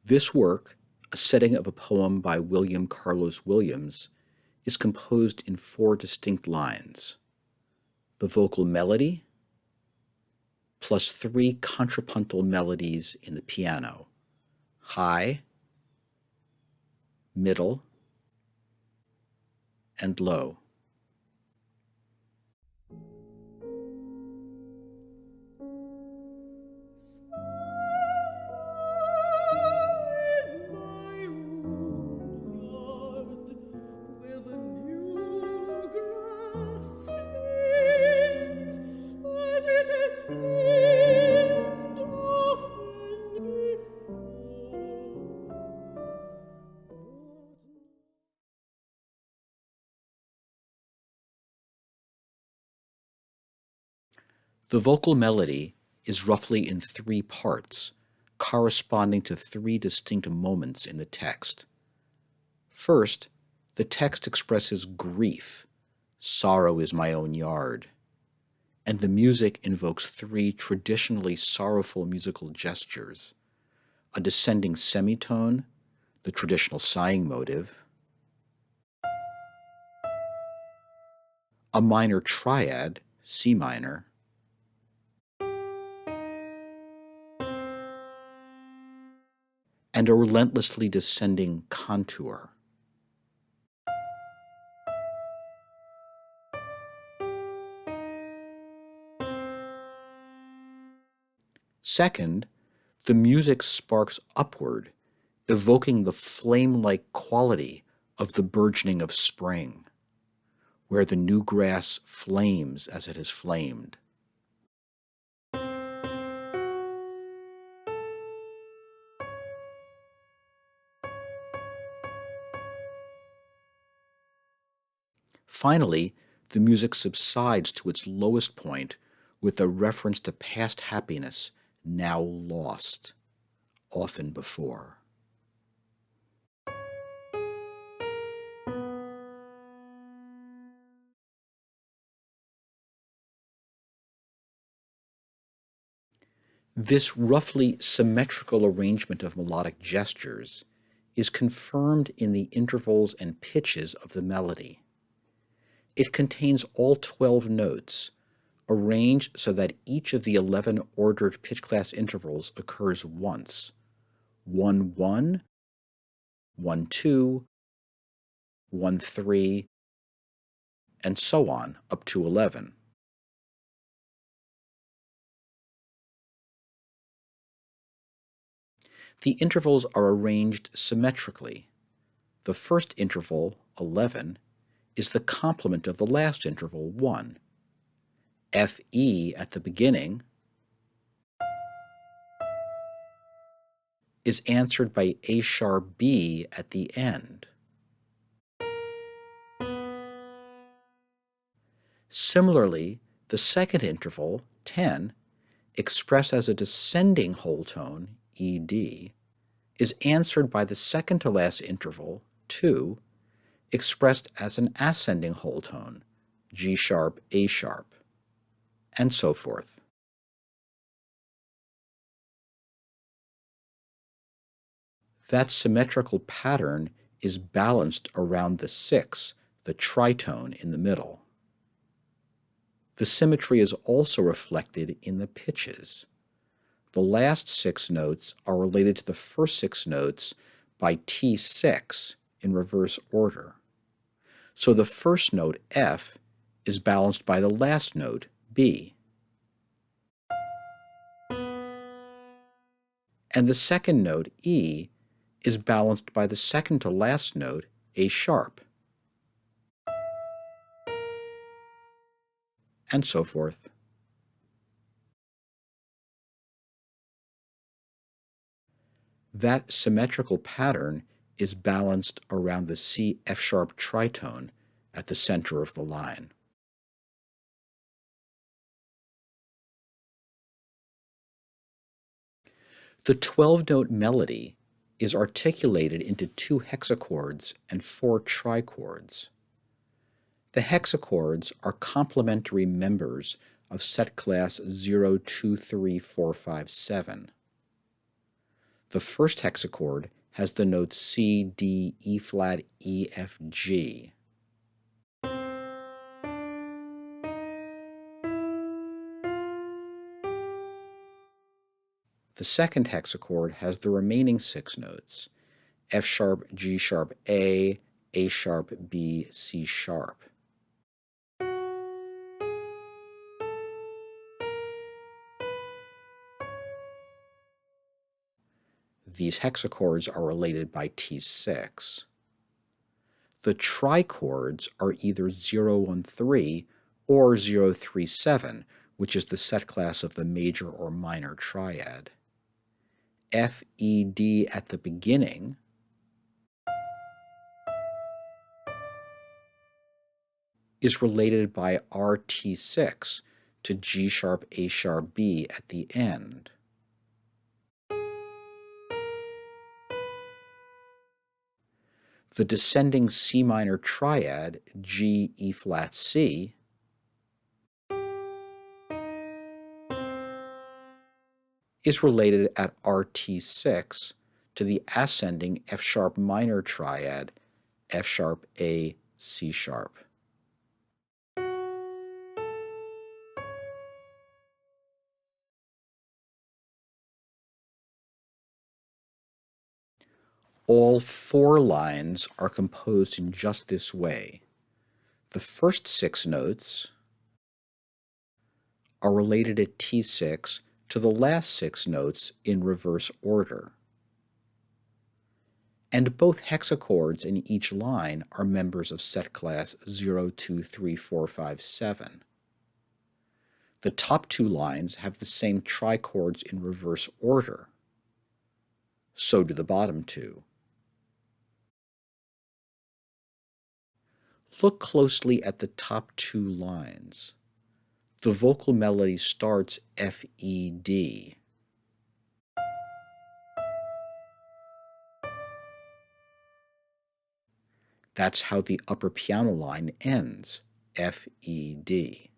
This work, a setting of a poem by William Carlos Williams, is composed in 4 distinct lines: the vocal melody, plus 3 contrapuntal melodies in the piano: high, middle, and low. The vocal melody is roughly in 3 parts, corresponding to 3 distinct moments in the text. First, the text expresses grief, sorrow is my own yard, and the music invokes 3 traditionally sorrowful musical gestures: a descending semitone, the traditional sighing motive, a minor triad, C minor, and a relentlessly descending contour. Second, the music sparks upward, evoking the flame-like quality of the burgeoning of spring, where the new grass flames as it has flamed. Finally, the music subsides to its lowest point with a reference to past happiness now lost, often before. This roughly symmetrical arrangement of melodic gestures is confirmed in the intervals and pitches of the melody. It contains all 12 notes, arranged so that each of the 11 ordered pitch class intervals occurs once: 1-1, 1-2, 1-3, and so on up to 11. The intervals are arranged symmetrically. The first interval, 11, is the complement of the last interval, 1. Fe at the beginning is answered by A sharp B at the end. Similarly, the second interval, 10, expressed as a descending whole tone, Ed, is answered by the second to last interval, 2, expressed as an ascending whole tone, G sharp, A sharp, and so forth. That symmetrical pattern is balanced around the 6, the tritone in the middle. The symmetry is also reflected in the pitches. The last 6 notes are related to the first 6 notes by T6 in reverse order. So the first note, F, is balanced by the last note, B. And the second note, E, is balanced by the second to last note, A sharp, and so forth. That symmetrical pattern is balanced around the C F sharp tritone at the center of the line. The 12-note melody is articulated into 2 hexachords and 4 trichords. The hexachords are complementary members of set class 0, 2, 3, 4, 5, 7. The first hexachord has the notes C, D, E flat, E, F, G. The second hexachord has the remaining 6 notes, F sharp, G sharp, A sharp, B, C sharp. These hexachords are related by T6. The trichords are either 013 or 037, which is the set class of the major or minor triad. F, E, D at the beginning is related by RT6 to G sharp, A sharp, B at the end. The descending C minor triad, G, E flat, C, is related at RT6 to the ascending F sharp minor triad, F sharp, A, C sharp. All 4 lines are composed in just this way. The first 6 notes are related at T6 to the last 6 notes in reverse order. And both hexachords in each line are members of set class 0, 2, 3, 4, 5, 7. The top 2 lines have the same trichords in reverse order. So do the bottom 2. Look closely at the top 2 lines. The vocal melody starts F, E, D. That's how the upper piano line ends, F, E, D.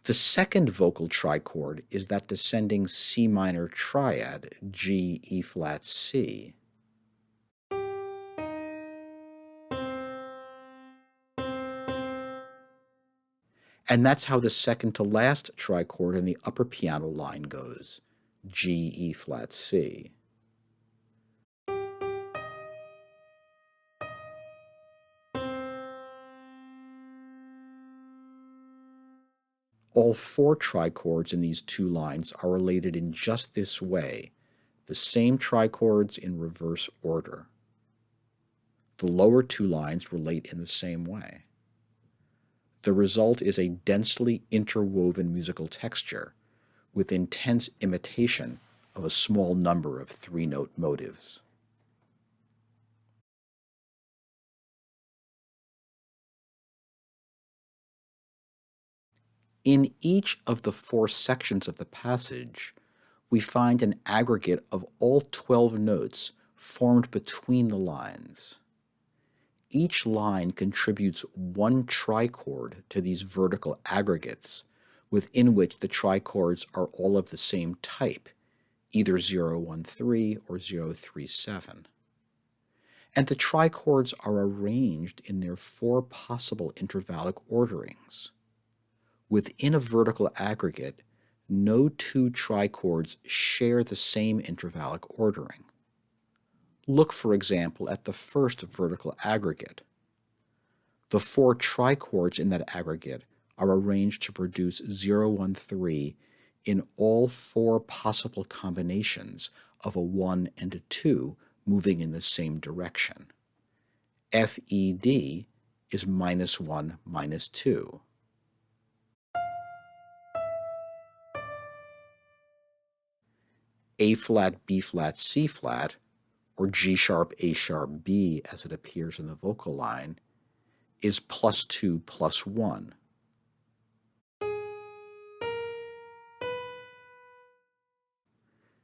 The second vocal trichord is that descending C minor triad, G, E flat, C. And that's how the second to last trichord in the upper piano line goes, G, E flat, C. All 4 trichords in these 2 lines are related in just this way, the same trichords in reverse order. The lower 2 lines relate in the same way. The result is a densely interwoven musical texture with intense imitation of a small number of 3-note motives. In each of the 4 sections of the passage, we find an aggregate of all 12 notes formed between the lines. Each line contributes 1 trichord to these vertical aggregates, within which the trichords are all of the same type, either 013 or 037. And the trichords are arranged in their 4 possible intervallic orderings. Within a vertical aggregate, no 2 trichords share the same intervallic ordering. Look, for example, at the first vertical aggregate. The 4 trichords in that aggregate are arranged to produce 013 in all 4 possible combinations of a 1 and a 2 moving in the same direction. FED is -1, -2. A flat, B flat, C flat, or G sharp, A sharp, B as it appears in the vocal line, is +2, +1.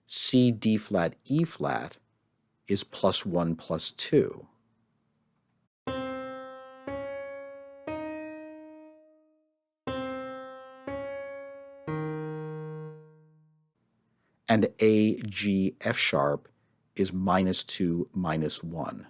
C, D flat, E flat is +1, +2. and A, G, F sharp is -2, -1.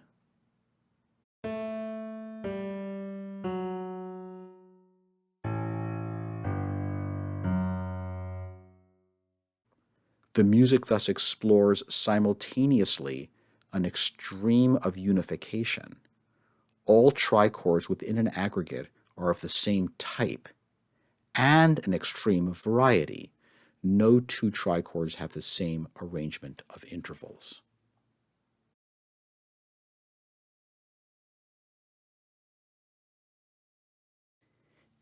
The music thus explores simultaneously an extreme of unification. All trichords within an aggregate are of the same type, and an extreme of variety. No two trichords have the same arrangement of intervals.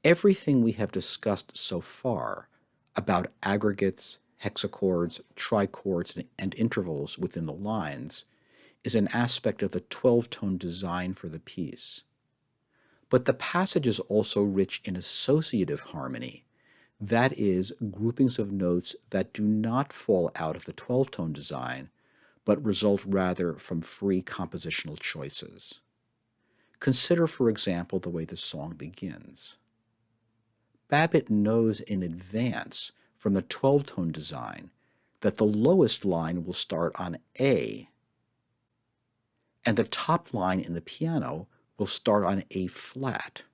Everything we have discussed so far about aggregates, hexachords, trichords, and intervals within the lines is an aspect of the 12-tone design for the piece. But the passage is also rich in associative harmony, that is, groupings of notes that do not fall out of the 12-tone design, but result rather from free compositional choices. Consider, for example, the way the song begins. Babbitt knows in advance from the 12-tone design that the lowest line will start on A, and the top line in the piano will start on A flat.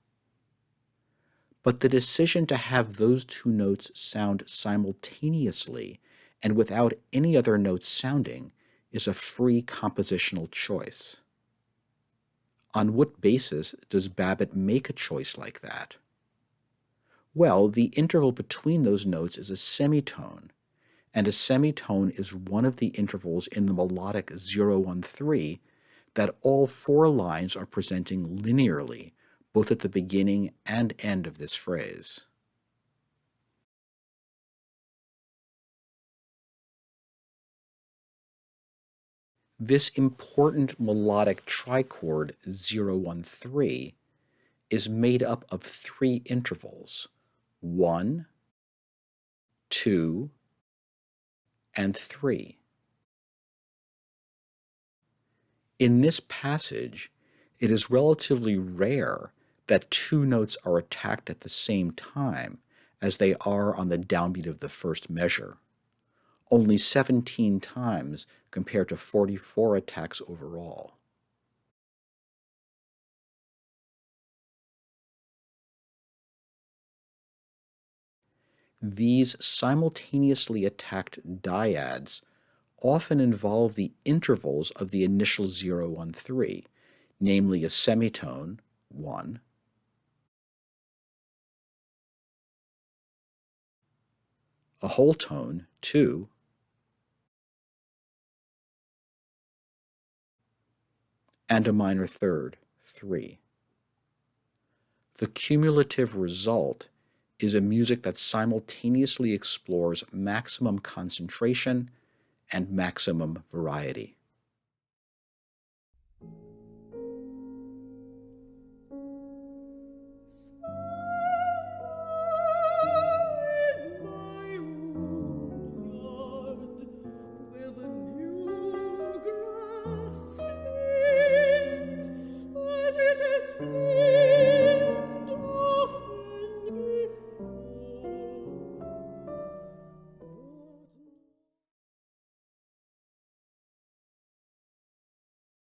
But the decision to have those two notes sound simultaneously and without any other notes sounding is a free compositional choice. On what basis does Babbitt make a choice like that? Well, the interval between those notes is a semitone, and a semitone is one of the intervals in the melodic 0-1-3 that all four lines are presenting linearly, both at the beginning and end of this phrase. This important melodic trichord 0-1-3 is made up of three intervals, 1, 2, and 3. In this passage, it is relatively rare that two notes are attacked at the same time as they are on the downbeat of the first measure, only 17 times compared to 44 attacks overall. These simultaneously attacked dyads often involve the intervals of the initial 0-1-3, namely a semitone, 1, a whole tone, 2, and a minor third, 3. The cumulative result is a music that simultaneously explores maximum concentration and maximum variety.